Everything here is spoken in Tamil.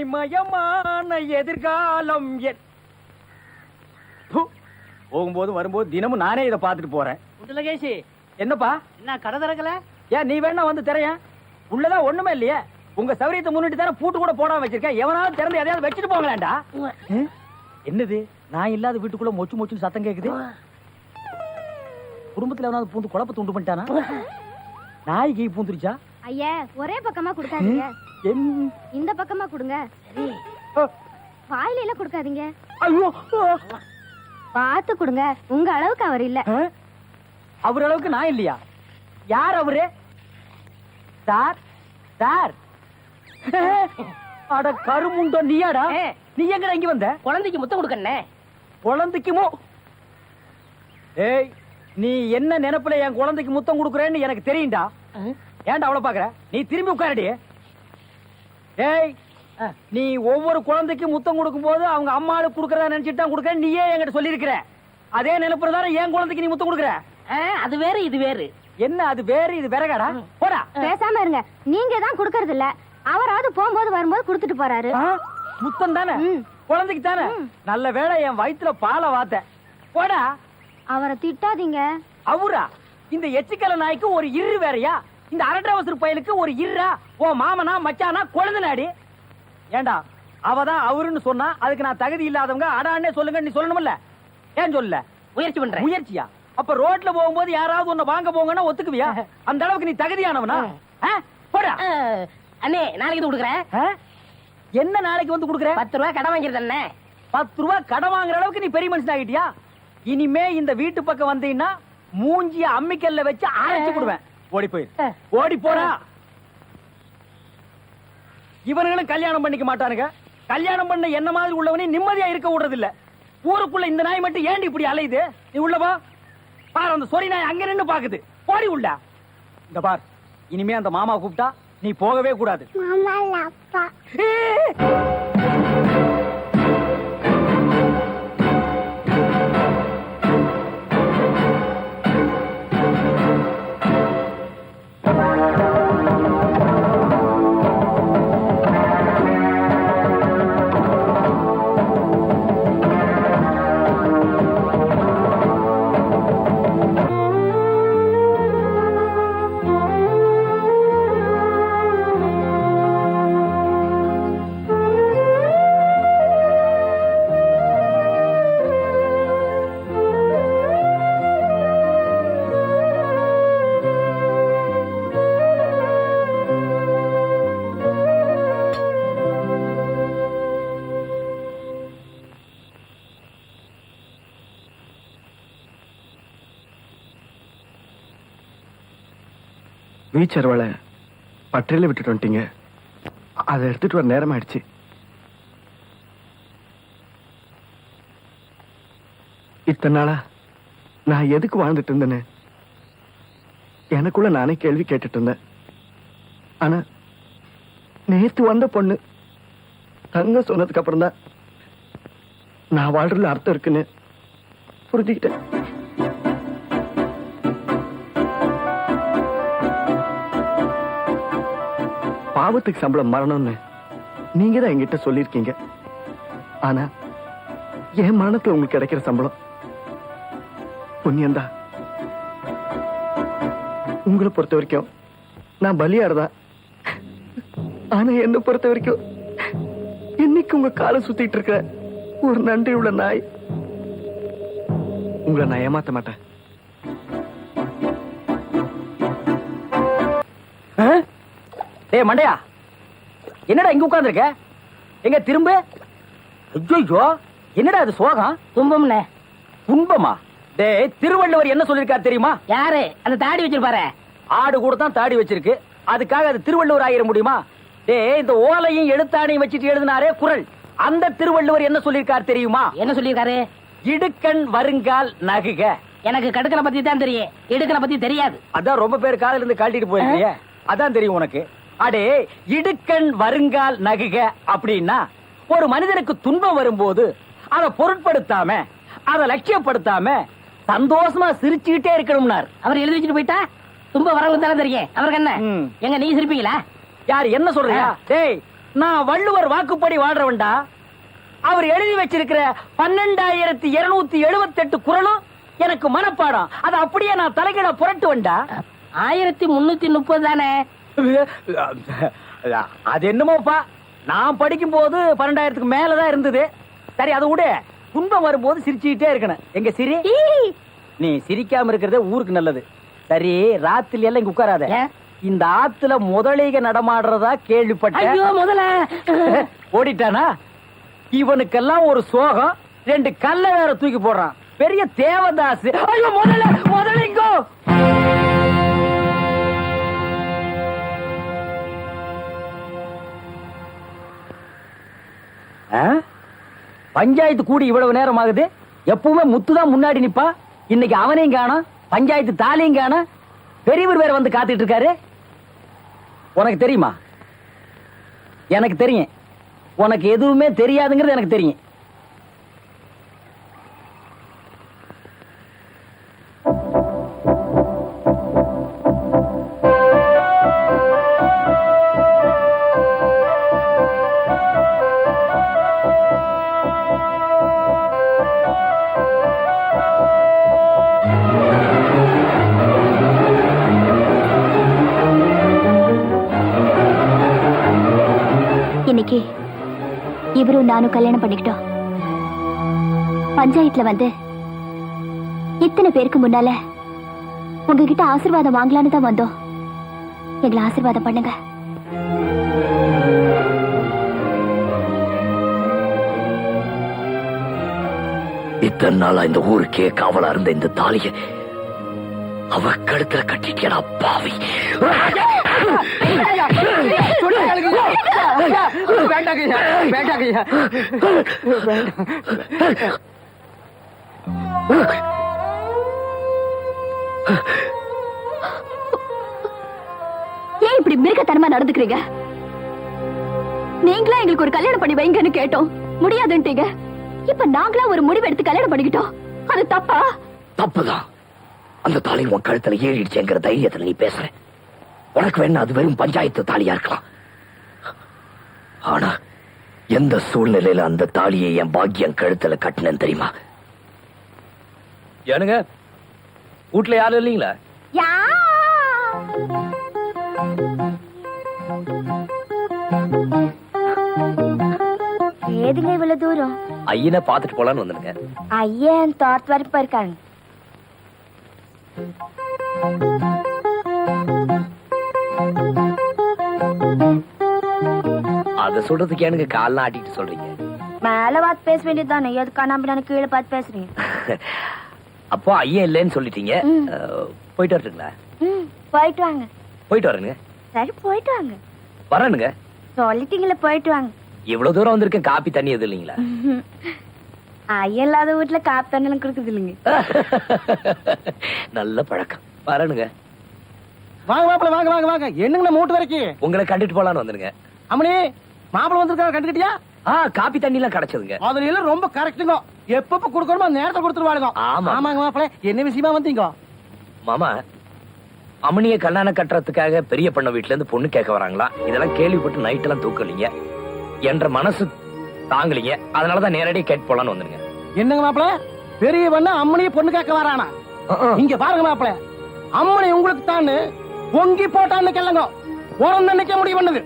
ஒளிமயமான எதிர்காலம் போகும்போது வரும்போது தினமும் நானே இதை பார்த்துட்டு போறேன். லகேஷ், என்னப்பா என்ன கடை திறக்கல? ஏன் நீ வேணா வந்து திரையன்? உள்ளதான் ஒண்ணுமே இல்லையே. உங்க சௌரியத்தை முன்னிட்டு தானே பூட்டு கூட போடாம வச்சிருக்கேன். எவனாவது திறந்து எதையாவது வச்சுட்டு போங்களேன்டா. என்னது நான் இல்லாத வீட்டுக்குள்ள மொச்சு மொச்சுன்னு சத்தம் கேக்குது? குடும்பத்துல எவனாவது பூந்து குழப்பத்தை உண்டு பண்ணிட்டானா? நாய்க்கு பூந்துருச்சா? ஐயா, ஒரே பக்கமா கொடுக்காதீங்க, இந்த பக்கமா கொடுங்க. வாயில எல்லாம் கொடுக்காதீங்க. ஐயோ, பார்த்து கொடுங்க. உங்க அளவுக்கு அவர் இல்ல. அவர் அளவுக்கு நான் இல்லையா? யார் அவரு? சார் சார், அட கருமுண்டோ, நீயாடா? நீ எங்கடா இங்க வந்த? குழந்தைக்கு முத்தம் கொடுக்கண்ணே. குழந்தைக்குமோ? ஏய், நீ என்ன நினைப்புல என் குழந்தைக்கு முத்தம் கொடுக்குறேன்னு எனக்கு தெரியும்டா. ஏன்டா அவ்வளவு பாக்குற? நீ திரும்பி உட்காரடி. ஏய், நீ ஒவ்வொரு குழந்தைக்கு முத்தம் கொடுக்கும் போது அவங்க அம்மாளுக்கு கொடுக்கறதா நினைச்சிட்டு தான் கொடுக்குற. நீயே என்கிட்ட சொல்லியிருக்கிற. அதே நினைப்புறதான என் குழந்தைக்கு நீ முத்தம் கொடுக்குற. அது வேறு இது வேறு. என்ன அது வேறு இது வேறகாடா? போடா. பேசாம இருங்க. நீங்க தான் கொடுக்கறது இல்ல, அவராவது போகும்போது வரும்போது கொடுத்துட்டு போறாரு. முத்தம் தானே குழந்தைக்கு தானே? நல்ல வேளை என் வயித்துல பாலை வாத்த. போடா. அவரை திட்டாதீங்க. அவரா? இந்த எச்சிக்கல நாய்க்கு ஒரு இரு வேறையா? இந்த அரட்டவசர் பயலுக்கு ஒரு இருரா? ஓ மாமனா மச்சானா குழந்தைனாடி? ஏண்டா அவதான் அவருன்னு சொன்னா அதுக்கு நான் தகுதி இல்லாதவங்க அடான்னே சொல்லுங்க நீ சொல்லணும்ல? ஏன் சொல்ல? முயற்சி பண்றேன். முயற்சியா? அப்ப ரோட்ல போகும்போது யாராவது உன்னை வாங்க போங்கன்னா ஒத்துக்குவியா? அந்த அளவுக்கு நீ தகுதியானவனா? போடா. அண்ணே, நாளைக்கு கொடுக்குறேன். என்ன நாளைக்கு வந்து கொடுக்குறேன்? 10 ரூபாய் கடன் வாங்கிறது அண்ணே. 10 ரூபாய் கடன் வாங்குற அளவுக்கு நீ பெரிய மனுஷன் ஆகிட்டியா? இனிமே இந்த வீட்டு பக்கம் வந்தீங்கன்னா மூஞ்சிய அம்மிக்கல்ல வச்சு அரைச்சு கொடுவேன். ஓடி போய் ஓடி போடா. இவனுங்களும் கல்யாணம் பண்ணிக்க மாட்டானுங்க. கல்யாணம் பண்ண என்ன மாதிரி உள்ளவனே நிம்மதியா இருக்க விடுறது இல்ல. ஊருக்குள்ள இந்த நாய் மட்டும் ஏண்டி இப்படி அலையுது? நீ உள்ள வா. பாரு, அந்த சொறி நாய் அங்க நின்னு பாக்குது. போடி உள்ள. இந்த பார், இனிமே அந்த மாமா கூப்பிட்டா நீ போகவே கூடாது. வீச்சர்வலை பற்றையில விட்டுட்டு வந்துட்டீங்க. அதை எடுத்துட்டு வர நேரம் ஆயிடுச்சு. இத்தனை நாளா நான் எதுக்கு வாழ்ந்துட்டு இருந்தேன்னு எனக்குள்ள நானே கேள்வி கேட்டுட்டு இருந்தேன். ஆனா நேத்து வந்த பொண்ணு தங்க சொன்னதுக்கு அப்புறம் தான் நான் வாழ்றதுல அர்த்தம் இருக்குன்னு புரிஞ்சுக்கிட்டேன். பாவத்துக்கு சம்பளம் மரணம்னு நீங்க தான் என்கிட்ட சொல்லியிருக்கீங்க. ஆனா என் மரணத்துல உங்களுக்கு கிடைக்கிற சம்பளம் புண்ணியம்தான். உங்களை பொறுத்த வரைக்கும் நான் பலியாடுதான். ஆனா என்ன பொறுத்த வரைக்கும் இன்னைக்கு உங்க காலை சுத்திட்டு இருக்கிற ஒரு நன்றி உள்ள நாய். உங்களை நான் ஏமாத்த மாட்டேன். டேய் மண்டையா, என்னடா இங்க உட்கார்ந்திருக்க? எங்க திரும்ப? ஐயோ, என்னடா அது சோகம்? துன்பம்னே. துன்பமா? டேய், திருவள்ளுவர் என்ன சொல்லிருக்காரு தெரியுமா? யாரு? அந்த தாடி வச்சிருப்பாரு. ஆடு கூட தான் தாடி வச்சிருக்கு. அதுக்காக அது திருவள்ளுவர் ஆயிர முடியுமா? டேய், இந்த ஓலையும் எழுத்தாணையும் வச்சிட்டு எழுதினாரே குறள், அந்த திருவள்ளுவர் என்ன சொல்லிருக்காரு தெரியுமா? என்ன சொல்லிருக்காரு? இடுக்கண் வருங்கால் நகுக. எனக்கு கடுக்கனை பத்தி தான் தெரியும், இடுக்கனை பத்தி தெரியாது. அதான் ரொம்ப பேர் காதுல இருந்து கழட்டிட்டு போயிருக்கீங்க. அதான் தெரியும் உனக்கு. அடே, இடுக்கண் வருங்கால் நகுக அப்படின்னா ஒரு மனிதனுக்கு துன்பம் வரும்போது அதை பொருட்படுத்தாம, அதை லட்சியப்படுத்தாம சந்தோஷமா சிரிச்சுக்கிட்டே இருக்கணும்னார். அவர் எழுதி வச்சுட்டு போயிட்டா துன்பம் வரவங்க தானே தெரியும். அவருக்கு என்ன? எங்க நீ சிரிப்பீங்களா? யார் என்ன சொல்றியா? டேய், நான் வள்ளுவர் வாக்குப்படி வாழ்றவன்டா. அவர் எழுதி வச்சிருக்கிற 12,278 குறளும் எனக்கு மனப்பாடம். அதை அப்படியே நான் தலைகீழ புரட்டுவேன்டா. 1330 தானே? அது என்னமோப்பா, நான் படிக்கும் போது 12,000க்கு மேலதான் இருந்தது. சரி, அதை விட துன்பம் வரும்போது சிரிச்சுக்கிட்டே இருக்கணும். எங்க சிரி, நீ சிரிக்காம இருக்கிறதே ஊருக்கு நல்லது. சரி, ராத்திரி எல்லாம் இங்க உட்காராத. ஏன்? இந்த ஆத்துல முதலைக நடமாடுறதா கேள்விப்பட்டேன். ஐயோ முதல்ல ஓடிட்டானா? இவனுக்கெல்லாம் ஒரு சோகம், 2 கல்ல வேற தூக்கி போடுறான். பெரிய தேவதாஸ். ஐயோ முதலிங்கோ. பஞ்சாயத்து கூடி இவ்வளவு நேரம் ஆகுது. எப்பவுமே முத்துதான் முன்னாடி நிப்பா. இன்னைக்கு அவனையும் காணோம், பஞ்சாயத்து தாலியும் காணோம். பெரியவர் வேற வந்து காத்துட்டு இருக்காரு. உனக்கு தெரியுமா? எனக்கு தெரியும். உனக்கு எதுவுமே தெரியாதுங்கிறது எனக்கு தெரியும். இன்னைக்கு இவரும் நானும் கல்யாணம் பண்ணிக்கிட்டோம். பஞ்சாயத்துல வந்து இத்தனை பேருக்கு முன்னால உங்ககிட்ட ஆசீர்வாதம் வாங்கலான்னு தான் வந்தோம். எங்களை ஆசீர்வாதம் பண்ணுங்க. இத்தனை நாளா இந்த ஊருக்கே காவலா இருந்த இந்த தாலிய அவ கழுத்துல கட்டிட்டியடா பாவி. ஏன் இப்படி மிருகத்தனமா நடந்துக்கிறீங்க? நீங்களா எங்களுக்கு ஒரு கல்யாணம் பண்ணி வைங்கன்னு கேட்டோம், முடியாதுன்ட்டீங்க. இப்ப நாங்களா ஒரு முடிவு எடுத்து கல்யாணம் பண்ணிக்கிட்டோம். அது தப்பா? தப்புதான். அந்த தாலி உன் கழுத்துல ஏறிடுச்சுங்கிற தைரியத்துல நீ பேசுற. உனக்கு வேணா அது வெறும் பஞ்சாயத்து தாலியா இருக்கலாம். ஆனா எந்த சூழ்நிலையில அந்த தாலியை என் பாக்கியம் கழுத்துல கட்டினேன்னு தெரியுமா? ஏனுங்க, வீட்டுல யாரும் இல்லீங்களா? ஏதுங்க இவ்வளவு தூரம்? ஐயனை பாத்துட்டு போலான்னு வந்துருங்க. ஐயன் தோர்த்து வரப்ப இருக்காங்க. அத சொல்றதுக்கு எனக்கு கால்லாம் ஆட்டிட்டு சொல்றீங்க? மேல பார்த்து பேச வேண்டியதுதானே, எதுக்கான நம்பி கீழே பார்த்து பேசுறீங்க? அப்போ ஐயன் இல்லைன்னு சொல்லிட்டீங்க. போயிட்டு வரட்டுங்களா? போயிட்டு வாங்க. போயிட்டு வரேங்க. சரி, போயிட்டு வாங்க. வரேனுங்க. சொல்லிட்டீங்களா, போயிட்டு வாங்க. இவ்வளவு தூரம் வந்திருக்கேன், காப்பி தண்ணி எது இல்லைங்களா? ஐயன் இல்லாத வீட்டுல காப்பி தண்ணி எல்லாம் கொடுக்குது இல்லைங்க. நல்ல பழக்கம். வரேனுங்க. வாங்க மாப்பிள, வாங்க வாங்க வாங்க. என்னங்க மூட்டு வரைக்கும் உங்களை கண்டுட்டு போலான்னு வந்துருங்க. அம்மனி, மாப்பிள வந்திருக்காரு, கண்டுக்கிட்டியா? காப்பி தண்ணி எல்லாம் கிடைச்சதுங்க. அதுல எல்லாம் ரொம்ப கரெக்டுங்க. எப்பப்ப கொடுக்கணுமோ அந்த நேரத்தை கொடுத்துருவாங்க. ஆமா. ஆமாங்க மாப்பிள, என்ன விஷயமா வந்தீங்க? மாமா, அம்மனிய கல்யாணம் கட்டுறதுக்காக பெரிய பண்ண வீட்டுல இருந்து பொண்ணு கேட்க வராங்களா? இதெல்லாம் கேள்விப்பட்டு நைட் எல்லாம் தூக்கலீங்க. என்ற மனசு தாங்கலீங்க. அதனாலதான் நேரடியா கேட்டு போலான்னு வந்துருங்க. என்னங்க மாப்பிள, பெரிய பண்ண அம்மனிய பொண்ணு கேட்க வரானா? இங்க பாருங்க மாப்பிள, அம்மனி உங்களுக்கு தான் பொங்கி போட்டான்னு கேளுங்க. உரம் நினைக்க முடிவு பண்ணுது.